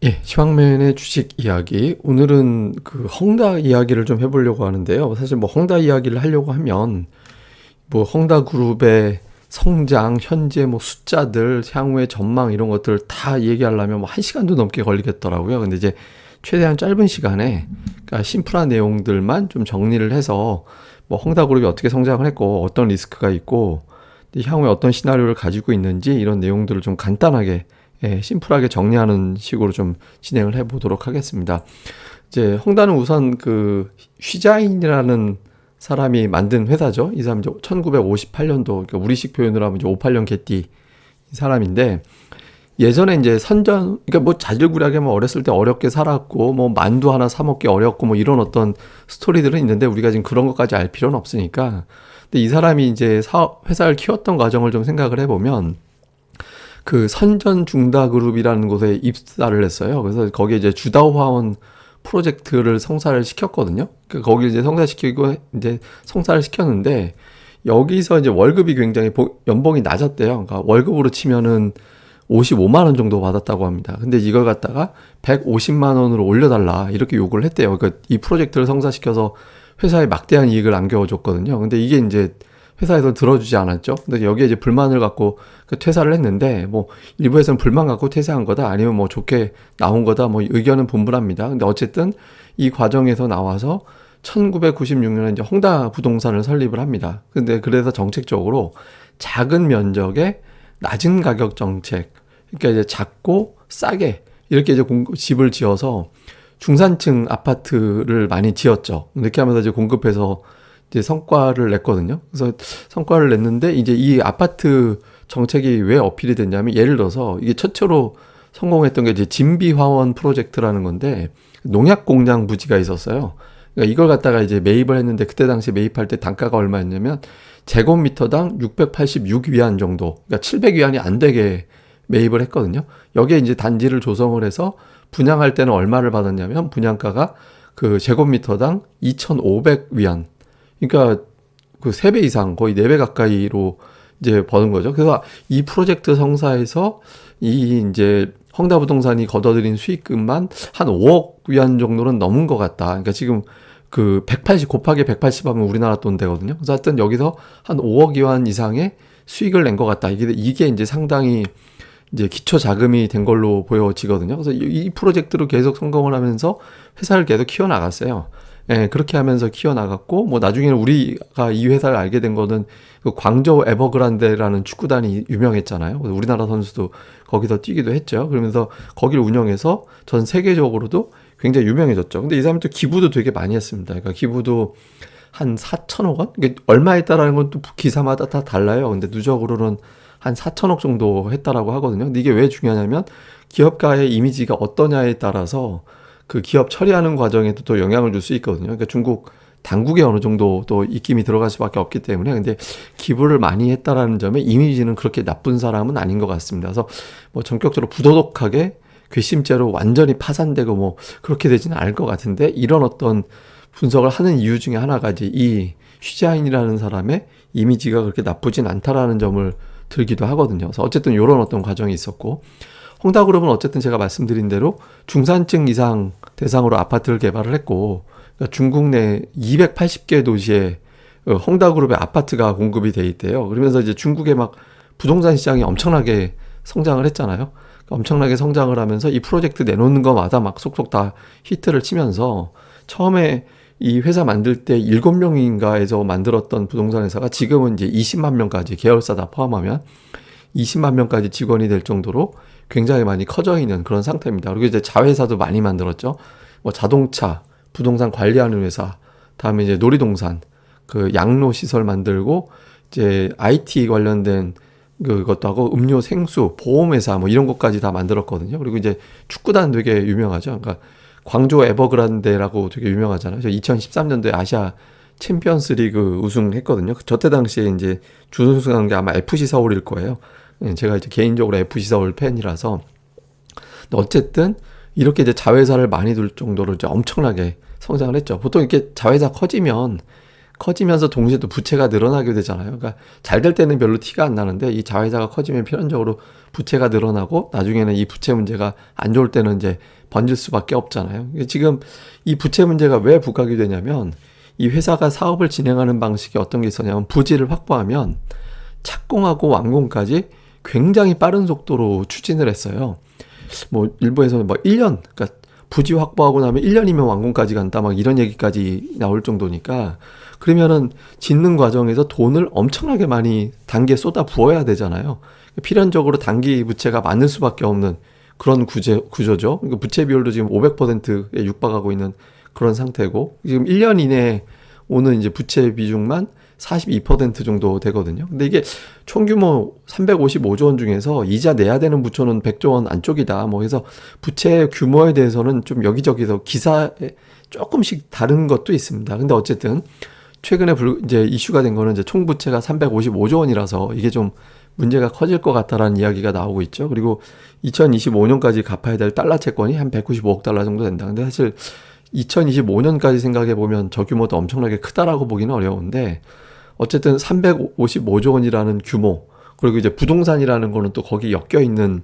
예, 시황맨의 주식 이야기. 오늘은 그 헝다 이야기를 좀 해보려고 하는데요. 사실 뭐 헝다 이야기를 하려고 하면 뭐 헝다 그룹의 성장, 현재 뭐 숫자들, 향후의 전망 이런 것들 다 얘기하려면 뭐 1시간도 넘게 걸리겠더라고요. 근데 이제 최대한 짧은 시간에 그러니까 심플한 내용들만 좀 정리를 해서 뭐 헝다 그룹이 어떻게 성장을 했고 어떤 리스크가 있고 향후에 어떤 시나리오를 가지고 있는지 이런 내용들을 좀 간단하게 심플하게 정리하는 식으로 좀 진행을 해 보도록 하겠습니다. 이제 헝다는 우선 그 휘자인이라는 사람이 만든 회사죠. 이 사람 이제 1958년도, 그러니까 우리식 표현으로 하면 이제 58년 개띠 사람인데, 예전에 이제 선전, 그러니까 뭐 자질구레하게 뭐 어렸을 때 어렵게 살았고, 뭐 만두 하나 사 먹기 어렵고, 뭐 이런 어떤 스토리들은 있는데, 우리가 지금 그런 것까지 알 필요는 없으니까. 근데 이 사람이 이제 회사를 키웠던 과정을 좀 생각을 해보면, 그 선전중다그룹이라는 곳에 입사를 했어요. 그래서 거기에 이제 주다화원 프로젝트를 성사를 시켰거든요. 그 거기 이제 성사시키고 이제 성사를 시켰는데 여기서 이제 월급이 굉장히 연봉이 낮았대요. 그러니까 월급으로 치면은 55만 원 정도 받았다고 합니다. 근데 이걸 갖다가 150만 원으로 올려달라 이렇게 요구를 했대요. 그러니까 이 프로젝트를 성사시켜서 회사에 막대한 이익을 안겨줬거든요. 근데 이게 이제 회사에서 들어주지 않았죠. 근데 여기에 이제 불만을 갖고 그 퇴사를 했는데 뭐 일부에서는 불만 갖고 퇴사한 거다 아니면 뭐 좋게 나온 거다 뭐 의견은 분분합니다. 근데 어쨌든 이 과정에서 나와서 1996년에 이제 헝다 부동산을 설립을 합니다. 근데 그래서 정책적으로 작은 면적의 낮은 가격 정책, 그러니까 이제 작고 싸게 이렇게 이제 집을 지어서 중산층 아파트를 많이 지었죠. 이렇게 하면서 이제 공급해서 이제 성과를 냈거든요. 그래서 성과를 냈는데 이제 이 아파트 정책이 왜 어필이 됐냐면 예를 들어서 이게 최초로 성공했던 게 이제 진비화원 프로젝트라는 건데 농약 공장 부지가 있었어요. 그러니까 이걸 갖다가 이제 매입을 했는데 그때 당시 매입할 때 단가가 얼마였냐면 제곱미터당 686위안 정도, 그러니까 700위안이 안 되게 매입을 했거든요. 여기에 이제 단지를 조성을 해서 분양할 때는 얼마를 받았냐면 분양가가 그 제곱미터당 2,500위안. 그러니까 그 3배 이상 거의 4배 가까이로 이제 버는 거죠. 그래서 이 프로젝트 성사에서 이 이제 헝다 부동산이 거둬들인 수익금만 한 5억 위안 정도는 넘은 것 같다. 그러니까 지금 그 180 곱하기 180 하면 우리나라 돈 되거든요. 그래서 하여튼 여기서 한 5억 위안 이상의 수익을 낸 것 같다. 이게 이제 상당히 이제 기초 자금이 된 걸로 보여지거든요. 그래서 이 프로젝트로 계속 성공을 하면서 회사를 계속 키워나갔어요. 예, 그렇게 하면서 키워나갔고, 뭐, 나중에는 우리가 이 회사를 알게 된 거는 그 광저우 에버그란데라는 축구단이 유명했잖아요. 우리나라 선수도 거기서 뛰기도 했죠. 그러면서 거기를 운영해서 전 세계적으로도 굉장히 유명해졌죠. 근데 이 사람이 또 기부도 되게 많이 했습니다. 그러니까 기부도 한 4천억 원? 이게 얼마 했다라는 건 또 기사마다 다 달라요. 근데 누적으로는 한 4천억 정도 했다라고 하거든요. 근데 이게 왜 중요하냐면 기업가의 이미지가 어떠냐에 따라서 그 기업 처리하는 과정에도 또 영향을 줄 수 있거든요. 그러니까 중국 당국에 어느 정도 또 입김이 들어갈 수밖에 없기 때문에 근데 기부를 많이 했다라는 점에 이미지는 그렇게 나쁜 사람은 아닌 것 같습니다. 그래서 뭐 전격적으로 부도덕하게 괘씸죄로 완전히 파산되고 뭐 그렇게 되지는 않을 것 같은데 이런 어떤 분석을 하는 이유 중에 하나가 이제 이 휘자인이라는 사람의 이미지가 그렇게 나쁘진 않다라는 점을 들기도 하거든요. 그래서 어쨌든 이런 어떤 과정이 있었고 헝다그룹은 어쨌든 제가 말씀드린 대로 중산층 이상 대상으로 아파트를 개발을 했고 그러니까 중국 내 280개 도시에 헝다그룹의 아파트가 공급이 돼 있대요. 그러면서 이제 중국의 막 부동산 시장이 엄청나게 성장을 했잖아요. 그러니까 엄청나게 성장을 하면서 이 프로젝트 내놓는 거마다 막 속속 다 히트를 치면서 처음에 이 회사 만들 때 7명인가에서 만들었던 부동산 회사가 지금은 이제 20만 명까지 계열사 다 포함하면 20만 명까지 직원이 될 정도로 굉장히 많이 커져 있는 그런 상태입니다. 그리고 이제 자회사도 많이 만들었죠. 뭐 자동차, 부동산 관리하는 회사, 다음에 이제 놀이동산, 그 양로 시설 만들고 이제 IT 관련된 그것도 하고 음료, 생수, 보험회사 뭐 이런 것까지 다 만들었거든요. 그리고 이제 축구단 되게 유명하죠. 그러니까 광저우 에버그란데라고 되게 유명하잖아요. 2013년도에 아시아 챔피언스 리그 우승했거든요. 저때 당시에 이제 준우승한 게 아마 FC 서울일 거예요. 제가 이제 개인적으로 FC 서울 팬이라서. 어쨌든 이렇게 이제 자회사를 많이 둘 정도로 이제 엄청나게 성장을 했죠. 보통 이렇게 자회사 커지면 커지면서 동시에 또 부채가 늘어나게 되잖아요. 그러니까 잘 될 때는 별로 티가 안 나는데 이 자회사가 커지면 필연적으로 부채가 늘어나고 나중에는 이 부채 문제가 안 좋을 때는 이제 번질 수밖에 없잖아요. 지금 이 부채 문제가 왜 부각이 되냐면 이 회사가 사업을 진행하는 방식이 어떤 게 있었냐면 부지를 확보하면 착공하고 완공까지 굉장히 빠른 속도로 추진을 했어요. 뭐 일부에서는 뭐 1년, 그러니까 부지 확보하고 나면 1년이면 완공까지 간다 막 이런 얘기까지 나올 정도니까 그러면은 짓는 과정에서 돈을 엄청나게 많이 단기에 쏟아 부어야 되잖아요. 필연적으로 단기 부채가 많을 수밖에 없는 그런 구조죠. 그러니까 부채 비율도 지금 500%에 육박하고 있는 그런 상태고 지금 1년 이내에 오는 이제 부채 비중만 42% 정도 되거든요. 근데 이게 총 규모 355조 원 중에서 이자 내야 되는 부처는 100조 원 안쪽이다. 뭐 해서 부채 규모에 대해서는 좀 여기저기서 기사에 조금씩 다른 것도 있습니다. 근데 어쨌든 최근에 이제 이슈가 된 거는 이제 총 부채가 355조 원이라서 이게 좀 문제가 커질 것 같다라는 이야기가 나오고 있죠. 그리고 2025년까지 갚아야 될 달러 채권이 한 195억 달러 정도 된다. 근데 사실 2025년까지 생각해 보면 저 규모도 엄청나게 크다라고 보기는 어려운데 어쨌든 355조 원이라는 규모 그리고 이제 부동산이라는 거는 또 거기 엮여 있는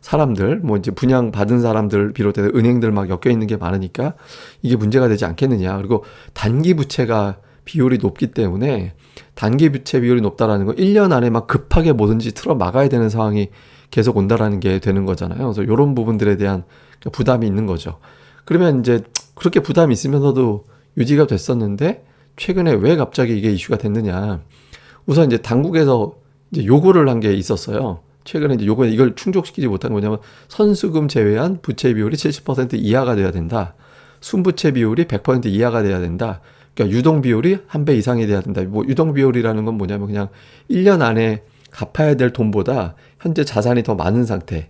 사람들 뭐 이제 분양 받은 사람들 비롯해서 은행들 막 엮여 있는 게 많으니까 이게 문제가 되지 않겠느냐. 그리고 단기 부채가 비율이 높기 때문에 단기 부채 비율이 높다라는 거 1년 안에 막 급하게 뭐든지 틀어 막아야 되는 상황이 계속 온다라는 게 되는 거잖아요. 그래서 이런 부분들에 대한 부담이 있는 거죠. 그러면 이제 그렇게 부담이 있으면서도 유지가 됐었는데 최근에 왜 갑자기 이게 이슈가 됐느냐. 우선 이제 당국에서 이제 요구를 한 게 있었어요. 최근에 이제 이걸 충족시키지 못한 게 뭐냐면 선수금 제외한 부채 비율이 70% 이하가 돼야 된다. 순부채 비율이 100% 이하가 돼야 된다. 그러니까 유동 비율이 한 배 이상이 돼야 된다. 뭐 유동 비율이라는 건 뭐냐면 그냥 1년 안에 갚아야 될 돈보다 현재 자산이 더 많은 상태.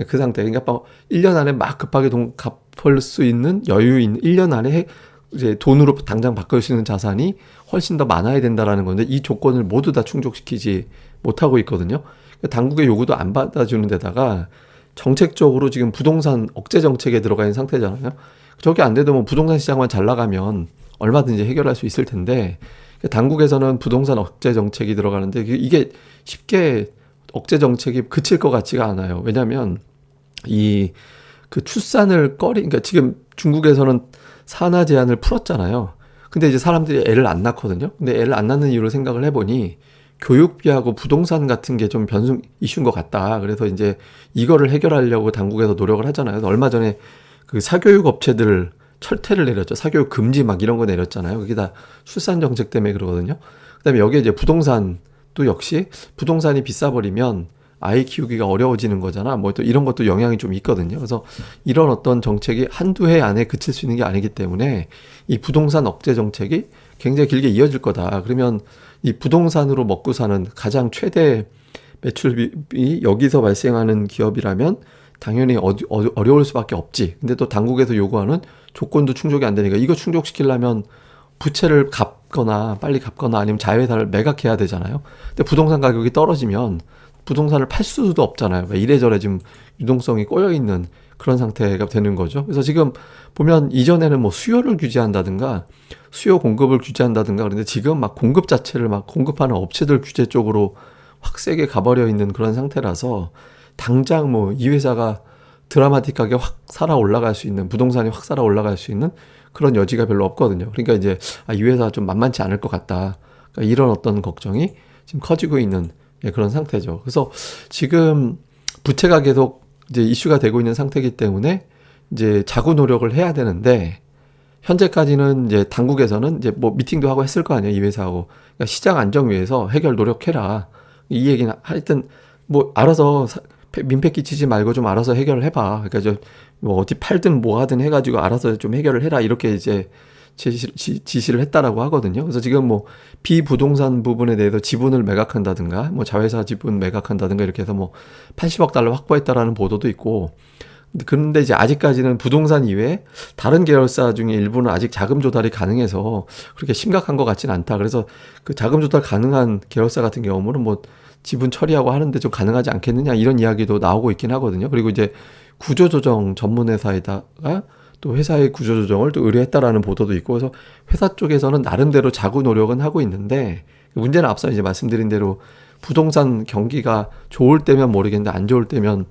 그 상태. 그러니까 1년 안에 막 급하게 돈 갚을 수 있는 여유 있는 1년 안에 이제 돈으로 당장 바꿀 수 있는 자산이 훨씬 더 많아야 된다라는 건데 이 조건을 모두 다 충족시키지 못하고 있거든요. 당국의 요구도 안 받아주는 데다가 정책적으로 지금 부동산 억제 정책에 들어가 있는 상태잖아요. 저게 안 돼도 뭐 부동산 시장만 잘 나가면 얼마든지 해결할 수 있을 텐데 당국에서는 부동산 억제 정책이 들어가는데 이게 쉽게 억제 정책이 그칠 것 같지가 않아요. 왜냐하면 그 출산을 그러니까 지금 중국에서는 산하 제한을 풀었잖아요. 근데 이제 사람들이 애를 안 낳거든요. 근데 애를 안 낳는 이유를 생각을 해보니 교육비하고 부동산 같은 게 좀 변수 이슈인 것 같다. 그래서 이제 이거를 해결하려고 당국에서 노력을 하잖아요. 그래서 얼마 전에 그 사교육 업체들 철퇴를 내렸죠. 사교육 금지 막 이런 거 내렸잖아요. 그게 다 출산 정책 때문에 그러거든요. 그다음에 여기에 이제 부동산도 역시 부동산이 비싸버리면 아이 키우기가 어려워지는 거잖아. 뭐 또 이런 것도 영향이 좀 있거든요. 그래서 이런 어떤 정책이 한두 해 안에 그칠 수 있는 게 아니기 때문에 이 부동산 억제 정책이 굉장히 길게 이어질 거다. 그러면 이 부동산으로 먹고 사는 가장 최대 매출이 여기서 발생하는 기업이라면 당연히 어려울 수밖에 없지. 근데 또 당국에서 요구하는 조건도 충족이 안 되니까 이거 충족시키려면 부채를 갚거나 빨리 갚거나 아니면 자회사를 매각해야 되잖아요. 근데 부동산 가격이 떨어지면 부동산을 팔 수도 없잖아요. 이래저래 지금 유동성이 꼬여있는 그런 상태가 되는 거죠. 그래서 지금 보면 이전에는 뭐 수요를 규제한다든가 수요 공급을 규제한다든가 그런데 지금 막 공급 자체를 막 공급하는 업체들 규제 쪽으로 확 세게 가버려 있는 그런 상태라서 당장 뭐 이 회사가 드라마틱하게 확 살아 올라갈 수 있는 부동산이 확 살아 올라갈 수 있는 그런 여지가 별로 없거든요. 그러니까 이제 이 회사 좀 만만치 않을 것 같다. 그러니까 이런 어떤 걱정이 지금 커지고 있는 그런 상태죠. 그래서 지금 부채가 계속 이제 이슈가 되고 있는 상태이기 때문에 이제 자구 노력을 해야 되는데 현재까지는 이제 당국에서는 이제 뭐 미팅도 하고 했을 거 아니에요, 이 회사하고. 그러니까 시장 안정 위해서 해결 노력해라. 이 얘기는 하여튼 뭐 알아서 민폐 끼치지 말고 좀 알아서 해결을 해봐. 그러니까 뭐 어디 팔든 뭐 하든 해가지고 알아서 좀 해결을 해라. 이렇게 이제 지시를 했다라고 하거든요. 그래서 지금 뭐 비부동산 부분에 대해서 지분을 매각한다든가 뭐 자회사 지분 매각한다든가 이렇게 해서 뭐 80억 달러 확보했다라는 보도도 있고 그런데 이제 아직까지는 부동산 이외에 다른 계열사 중에 일부는 아직 자금 조달이 가능해서 그렇게 심각한 것 같지는 않다. 그래서 그 자금 조달 가능한 계열사 같은 경우는 뭐 지분 처리하고 하는데 좀 가능하지 않겠느냐 이런 이야기도 나오고 있긴 하거든요. 그리고 이제 구조조정 전문 회사에다가 또 회사의 구조조정을 또 의뢰했다라는 보도도 있고, 그래서 회사 쪽에서는 나름대로 자구 노력은 하고 있는데, 문제는 앞서 이제 말씀드린 대로 부동산 경기가 좋을 때면 모르겠는데 안 좋을 때면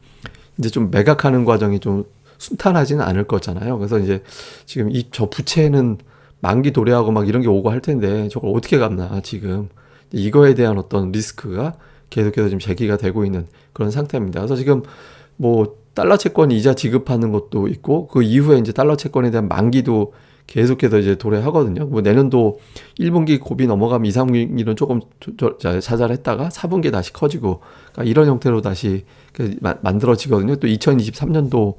이제 좀 매각하는 과정이 좀 순탄하지는 않을 거잖아요. 그래서 이제 지금 저 부채는 만기 도래하고 막 이런 게 오고 할 텐데 저걸 어떻게 갚나 지금 이거에 대한 어떤 리스크가 계속해서 지금 제기가 되고 있는 그런 상태입니다. 그래서 지금 뭐 달러 채권 이자 지급하는 것도 있고 그 이후에 이제 달러 채권에 대한 만기도 계속해서 이제 도래하거든요. 뭐 내년도 1분기 고비 넘어가면 2, 3분기는 조금 자잘했다가 4분기 다시 커지고 그러니까 이런 형태로 다시 만들어지거든요. 또 2023년도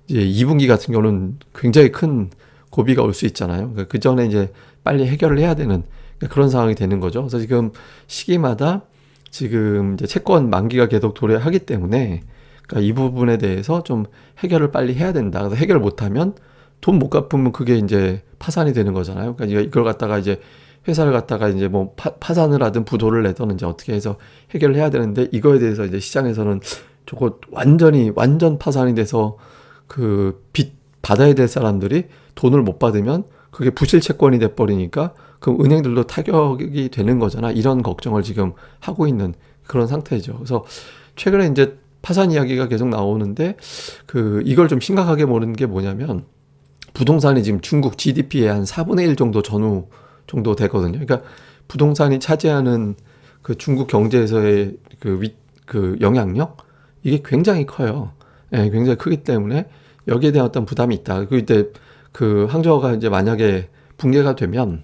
이제 2분기 같은 경우는 굉장히 큰 고비가 올 수 있잖아요. 그러니까 그 전에 이제 빨리 해결을 해야 되는 그런 상황이 되는 거죠. 그래서 지금 시기마다 지금 이제 채권 만기가 계속 도래하기 때문에 그러니까 이 부분에 대해서 좀 해결을 빨리 해야 된다. 그래서 해결을 못하면 돈 못 갚으면 그게 이제 파산이 되는 거잖아요. 그러니까 이걸 갖다가 이제 회사를 갖다가 이제 뭐 파산을 하든 부도를 내든 이제 어떻게 해서 해결을 해야 되는데 이거에 대해서 이제 시장에서는 저거 완전 파산이 돼서 그 빚 받아야 될 사람들이 돈을 못 받으면 그게 부실 채권이 돼 버리니까 그럼 은행들도 타격이 되는 거잖아. 이런 걱정을 지금 하고 있는 그런 상태죠. 그래서 최근에 이제 파산 이야기가 계속 나오는데 그 이걸 좀 심각하게 보는 게 뭐냐면 부동산이 지금 중국 GDP의 한 4분의 1 정도 전후 정도 되거든요. 그러니까 부동산이 차지하는 그 중국 경제에서의 그 영향력 이게 굉장히 커요. 예, 굉장히 크기 때문에 여기에 대한 어떤 부담이 있다. 그리고 이때 그 항저우가 이제 만약에 붕괴가 되면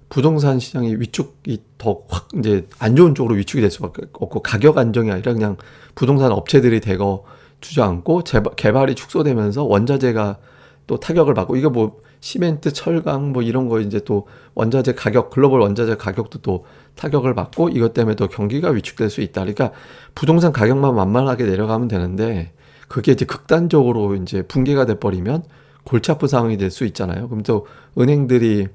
부동산 시장이 위축이 더 확 이제 안 좋은 쪽으로 위축이 될 수밖에 없고 가격 안정이 아니라 그냥 부동산 업체들이 대거 주저앉고 개발이 축소되면서 원자재가 또 타격을 받고 이거 뭐 시멘트, 철강 뭐 이런 거 이제 또 원자재 가격 글로벌 원자재 가격도 또 타격을 받고 이것 때문에 또 경기가 위축될 수 있다. 그러니까 부동산 가격만 만만하게 내려가면 되는데 그게 이제 극단적으로 이제 붕괴가 돼 버리면 골치 아픈 상황이 될 수 있잖아요. 그럼 또 은행들이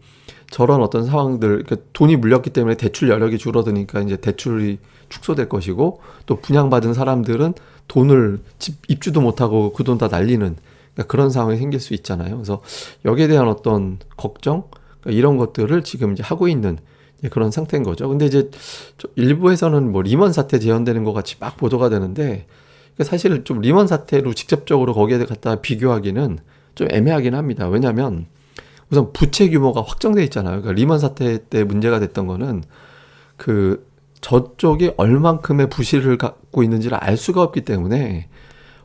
저런 어떤 상황들, 그러니까 돈이 물렸기 때문에 대출 여력이 줄어드니까 이제 대출이 축소될 것이고 또 분양받은 사람들은 돈을 입주도 못하고 그 돈 다 날리는 그러니까 그런 상황이 생길 수 있잖아요. 그래서 여기에 대한 어떤 걱정 그러니까 이런 것들을 지금 이제 하고 있는 그런 상태인 거죠. 근데 이제 일부에서는 뭐 리먼 사태 재현되는 것 같이 막 보도가 되는데 사실 좀 리먼 사태로 직접적으로 거기에 갖다 비교하기는 좀 애매하긴 합니다. 왜냐하면 우선 부채 규모가 확정돼 있잖아요. 그러니까 리먼 사태 때 문제가 됐던 거는 그 저쪽이 얼만큼의 부실을 갖고 있는지를 알 수가 없기 때문에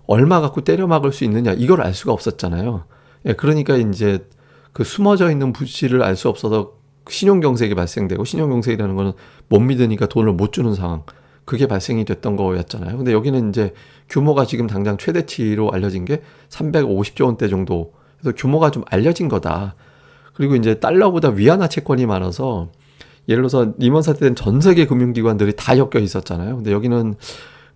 얼마 갖고 때려 막을 수 있느냐 이걸 알 수가 없었잖아요. 예, 그러니까 이제 그 숨어져 있는 부실을 알 수 없어서 신용경색이 발생되고 신용경색이라는 거는 못 믿으니까 돈을 못 주는 상황 그게 발생이 됐던 거였잖아요. 근데 여기는 이제 규모가 지금 당장 최대치로 알려진 게 350조 원대 정도 그래서 규모가 좀 알려진 거다. 그리고 이제 달러보다 위안화 채권이 많아서 예를 들어서 리먼 사태 때는 전 세계 금융기관들이 다 엮여 있었잖아요. 근데 여기는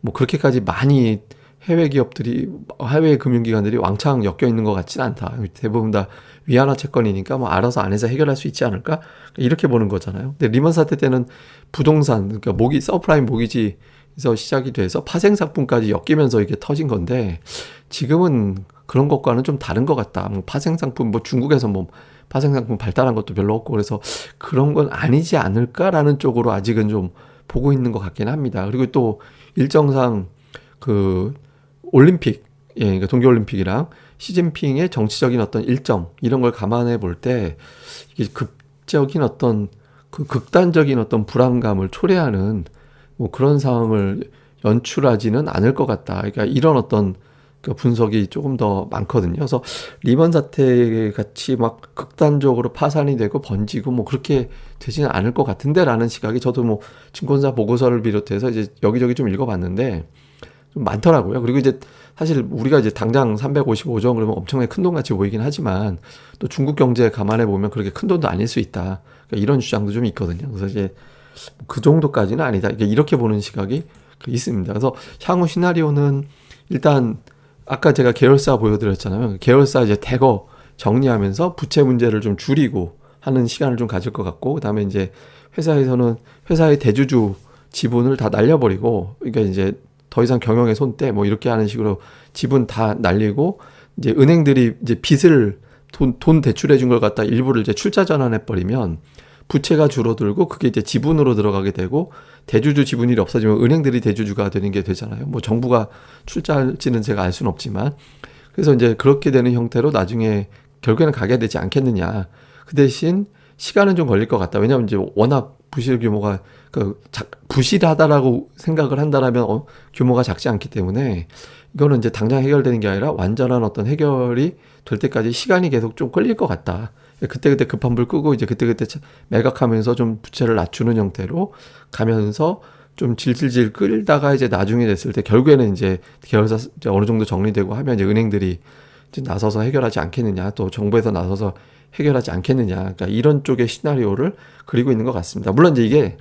뭐 그렇게까지 많이 해외 기업들이 해외 금융기관들이 왕창 엮여 있는 것 같지는 않다. 대부분 다 위안화 채권이니까 뭐 알아서 안에서 해결할 수 있지 않을까 이렇게 보는 거잖아요. 근데 리먼 사태 때는 부동산 그러니까 서브프라임 모기지에서 시작이 돼서 파생 상품까지 엮이면서 이게 터진 건데 지금은 그런 것과는 좀 다른 것 같다. 뭐 파생 상품 뭐 중국에서 뭐 파생 상품 발달한 것도 별로 없고 그래서 그런 건 아니지 않을까라는 쪽으로 아직은 좀 보고 있는 것 같긴 합니다. 그리고 또 일정상 그 올림픽, 예, 그러니까 동계올림픽이랑 시진핑의 정치적인 어떤 일정 이런 걸 감안해 볼 때 이게 급적인 어떤 그 극단적인 어떤 불안감을 초래하는 뭐 그런 상황을 연출하지는 않을 것 같다. 그러니까 이런 어떤 그 분석이 조금 더 많거든요. 그래서 리먼 사태 같이 막 극단적으로 파산이 되고 번지고 뭐 그렇게 되지는 않을 것 같은데라는 시각이 저도 뭐 증권사 보고서를 비롯해서 이제 여기저기 좀 읽어봤는데 좀 많더라고요. 그리고 이제 사실 우리가 이제 당장 355조 원 그러면 엄청나게 큰 돈 같이 보이긴 하지만 또 중국 경제 감안해 보면 그렇게 큰 돈도 아닐 수 있다. 그러니까 이런 주장도 좀 있거든요. 그래서 이제 그 정도까지는 아니다. 이렇게 보는 시각이 있습니다. 그래서 향후 시나리오는 일단 아까 제가 계열사 보여드렸잖아요. 계열사 이제 대거 정리하면서 부채 문제를 좀 줄이고 하는 시간을 좀 가질 것 같고, 그다음에 이제 회사에서는 회사의 대주주 지분을 다 날려버리고, 그러니까 이제 더 이상 경영의 손떼 뭐 이렇게 하는 식으로 지분 다 날리고, 이제 은행들이 이제 빚을 돈 대출해 준 걸 갖다 일부를 이제 출자 전환해 버리면 부채가 줄어들고 그게 이제 지분으로 들어가게 되고 대주주 지분율이 없어지면 은행들이 대주주가 되는 게 되잖아요. 뭐 정부가 출자할지는 제가 알 수는 없지만 그래서 이제 그렇게 되는 형태로 나중에 결국에는 가게 되지 않겠느냐. 그 대신 시간은 좀 걸릴 것 같다. 왜냐하면 이제 워낙 부실 규모가 부실하다라고 생각을 한다라면 규모가 작지 않기 때문에 이거는 이제 당장 해결되는 게 아니라 완전한 어떤 해결이 될 때까지 시간이 계속 좀 걸릴 것 같다. 그때그때 급한 불 끄고 이제 그때그때 매각하면서 좀 부채를 낮추는 형태로 가면서 좀 질질질 끌다가 이제 나중에 됐을 때 결국에는 이제 계열사 이제 어느 정도 정리되고 하면 이제 은행들이 이제 나서서 해결하지 않겠느냐, 또 정부에서 나서서 해결하지 않겠느냐, 그러니까 이런 쪽의 시나리오를 그리고 있는 것 같습니다. 물론 이제 이게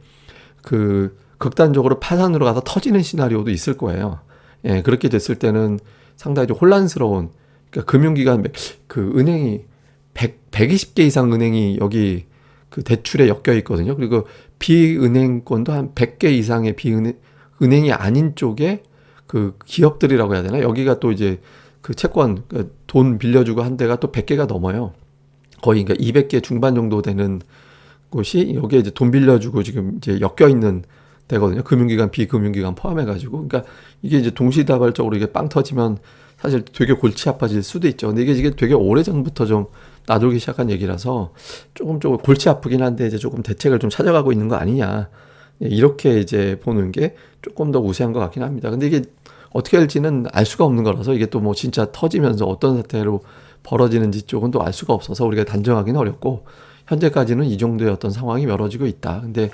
그 극단적으로 파산으로 가서 터지는 시나리오도 있을 거예요. 예, 그렇게 됐을 때는 상당히 좀 혼란스러운, 그러니까 금융기관 그 은행이 120개 이상 은행이 여기 그 대출에 엮여 있거든요. 그리고 비은행권도 한 100개 이상의 은행이 아닌 쪽에 그 기업들이라고 해야 되나? 여기가 또 이제 그 채권, 그 돈 빌려주고 한 데가 또 100개가 넘어요. 거의 그러니까 200개 중반 정도 되는 곳이 여기에 이제 돈 빌려주고 지금 이제 엮여 있는 되거든요. 금융기관, 비금융기관 포함해가지고. 그러니까 이게 이제 동시다발적으로 이게 빵 터지면 사실 되게 골치 아파질 수도 있죠. 근데 이게 되게 오래전부터 좀 나돌기 시작한 얘기라서 조금 골치 아프긴 한데 이제 조금 대책을 좀 찾아가고 있는 거 아니냐. 이렇게 이제 보는 게 조금 더 우세한 것 같긴 합니다. 근데 이게 어떻게 될지는 알 수가 없는 거라서 이게 또 뭐 진짜 터지면서 어떤 사태로 벌어지는지 쪽은 또 알 수가 없어서 우리가 단정하기는 어렵고 현재까지는 이 정도의 어떤 상황이 벌어지고 있다. 근데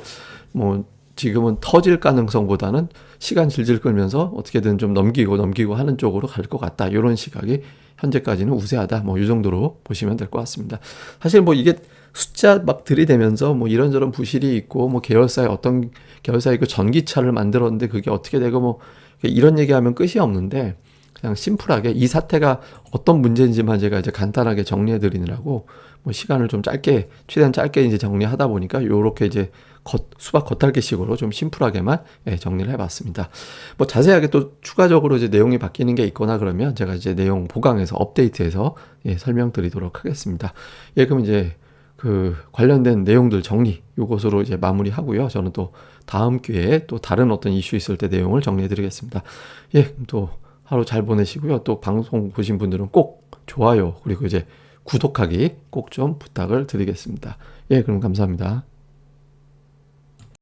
뭐 지금은 터질 가능성보다는 시간 질질 끌면서 어떻게든 좀 넘기고 하는 쪽으로 갈 것 같다. 이런 시각이 현재까지는 우세하다. 뭐 이 정도로 보시면 될 것 같습니다. 사실 뭐 이게 숫자 막 들이대면서 뭐 이런저런 부실이 있고 뭐 어떤 계열사의 그 전기차를 만들었는데 그게 어떻게 되고 뭐 이런 얘기하면 끝이 없는데 그냥 심플하게 이 사태가 어떤 문제인지만 제가 이제 간단하게 정리해 드리느라고 뭐 시간을 좀 최대한 짧게 이제 정리하다 보니까 요렇게 이제 수박 겉핥기식으로 좀 심플하게만 정리를 해봤습니다. 뭐 자세하게 또 추가적으로 이제 내용이 바뀌는 게 있거나 그러면 제가 이제 내용 보강해서 업데이트해서 설명드리도록 하겠습니다. 그럼 이제 그 관련된 내용들 정리 요것으로 이제 마무리하고요. 저는 또 다음 기회에 또 다른 어떤 이슈 있을 때 내용을 정리해드리겠습니다. 또 하루 잘 보내시고요. 또 방송 보신 분들은 꼭 좋아요 그리고 이제 구독하기 꼭 좀 부탁을 드리겠습니다. 그럼 감사합니다.